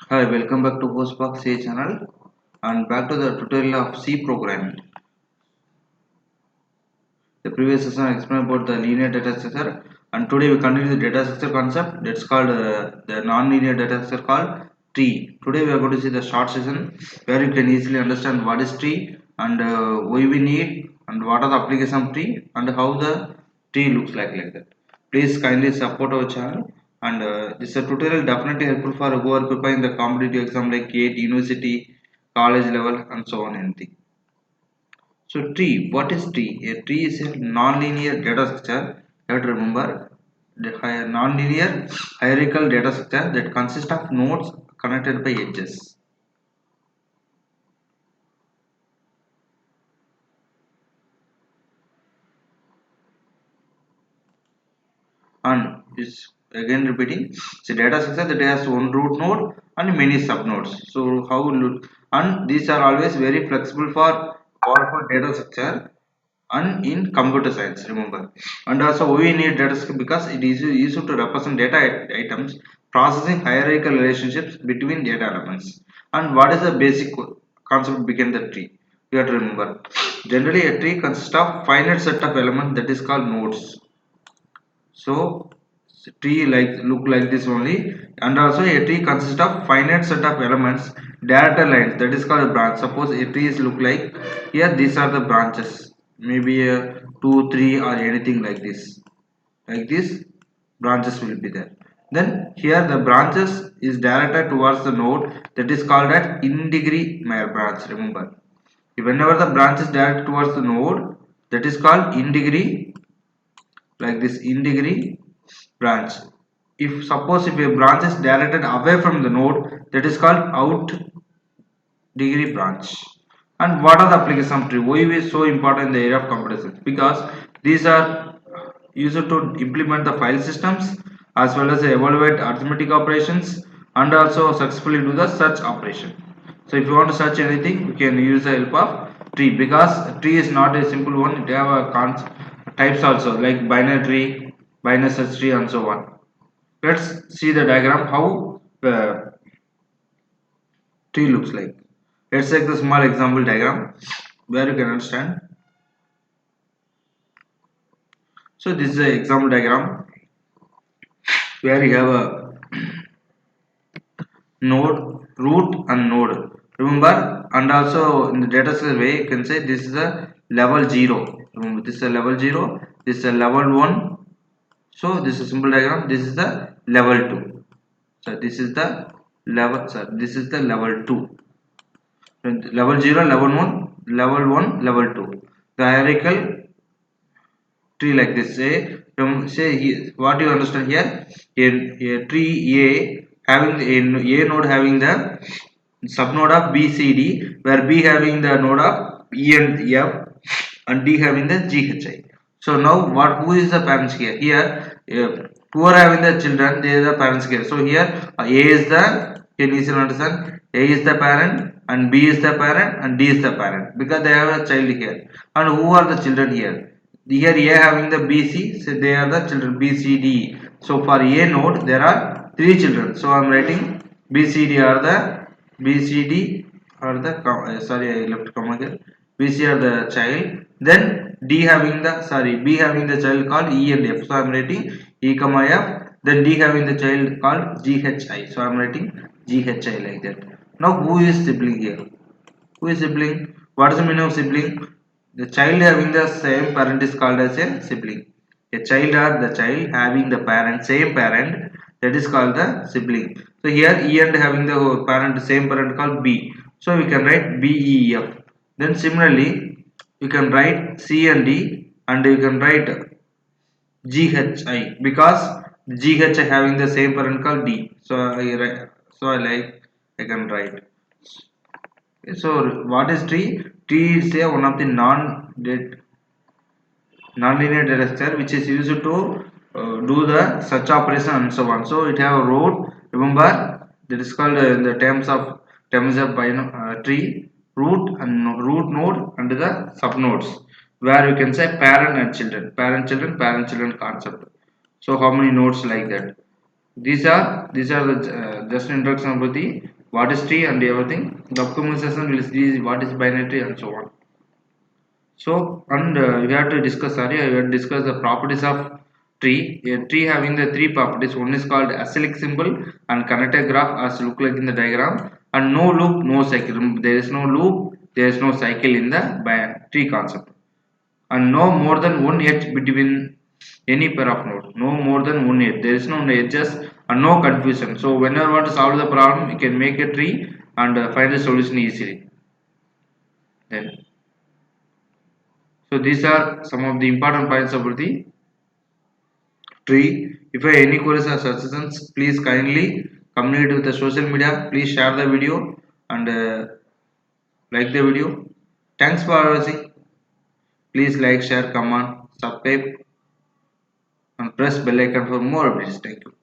Hi, welcome back to hostboxcse channel and back to the tutorial of C programming. The previous session I explained about the linear data structure and today we continue the data structure concept that's called the non-linear data structure called tree. Today we are going to see the short session where you can easily understand what is tree and why we need and what are the application of tree and how the tree looks like that. Please kindly support our channel and this is a tutorial definitely helpful for who are preparing the competitive exam like GATE, university, college level and so on anything. So tree, what is tree? A tree is a non-linear data structure. You have to remember the non-linear hierarchical data structure that consists of nodes connected by edges. And is again repeating. It's a data structure that has one root node and many subnodes. So how and these are always very flexible for powerful data structure and in computer science, remember. And also we need data structure because it is used to represent data items, processing hierarchical relationships between data elements. And what is the basic concept behind the tree? You have to remember, generally a tree consists of finite set of elements that is called nodes. So tree look like this only, and also a tree consists of finite set of elements, data lines, that is called a branch. Suppose a tree is look like here, these are the branches, maybe a 2 3 or anything like this branches will be there. Then here the branches is directed towards the node that is called as indegree branch. Remember, whenever the branch is directed towards the node, that is called indegree, like this indegree branch. If suppose if a branch is directed away from the node, that is called out degree branch. And what are the applications of tree? Why is so important in the area of computer science? Because these are used to implement the file systems as well as evaluate arithmetic operations and also successfully do the search operation. So if you want to search anything, you can use the help of tree, because tree is not a simple one. It have a types also like binary tree, binary search tree and so on. Let's see the diagram how tree looks like. Let's take the small example diagram where you can understand. So this is an example diagram where you have a node, root and node. Remember, and also in the data set way you can say this is a level 0. Remember, this is a level 0, this is a level 1. So this is a simple diagram. This is the level 2. So this is the level. So this is the level 2. Level 0, level 1, level 1, level 2. The hierarchical tree like this. Say here, what you understand here, a tree A having a node having the subnode of B C D, where B having the node of E and F and D having the G H I. So now who is the parents here? Here who are having the children, they are the parents here. So here A is the, can you easily understand, A is the parent and B is the parent and D is the parent, because they have a child here. And who are the children here? Here A having the BC, so they are the children BCD. So for A node there are three children. So I am writing BCD are the sorry, I left comma here. BC are the child. Then D having the, sorry, B having the child called E and F. So I am writing E comma F. Then D having the child called GHI. So I am writing GHI like that. Now who is sibling here? Who is sibling? What is the meaning of sibling? The child having the same parent is called as a sibling. A child or the child having the parent, same parent, that is called the sibling. So here E and having the parent, same parent called B. So we can write BEF. Then similarly, you can write C and D and you can write GHI, because GHI having the same parent called D. So I write, so I can write. So what is tree? Tree is a one of the non-linear data structure which is used to do the search operation and so on. So it have a root. Remember, that is called in the terms of tree, root and root node and the subnodes, where you can say parent and children, parent children concept. So how many nodes like that? These are the just introduction about the what is tree and everything. The upcoming session will see what is binary tree and so on. So, and we have to discuss, sorry, we have to discuss the properties of tree. A tree having the three properties. One is called acyclic symbol and connected graph as look like in the diagram. And no loop, no cycle. There is no loop, there is no cycle in the tree concept. And no more than one edge between any pair of nodes. No more than one edge. There is no edges and no confusion. So, whenever you want to solve the problem, you can make a tree and find the solution easily. Then. So these are some of the important points about the tree. If you have any queries or suggestions, please kindly communicate with the social media. Please share the video and like the video. Thanks for watching. Please like, share, comment, subscribe and press bell icon for more updates. Thank you.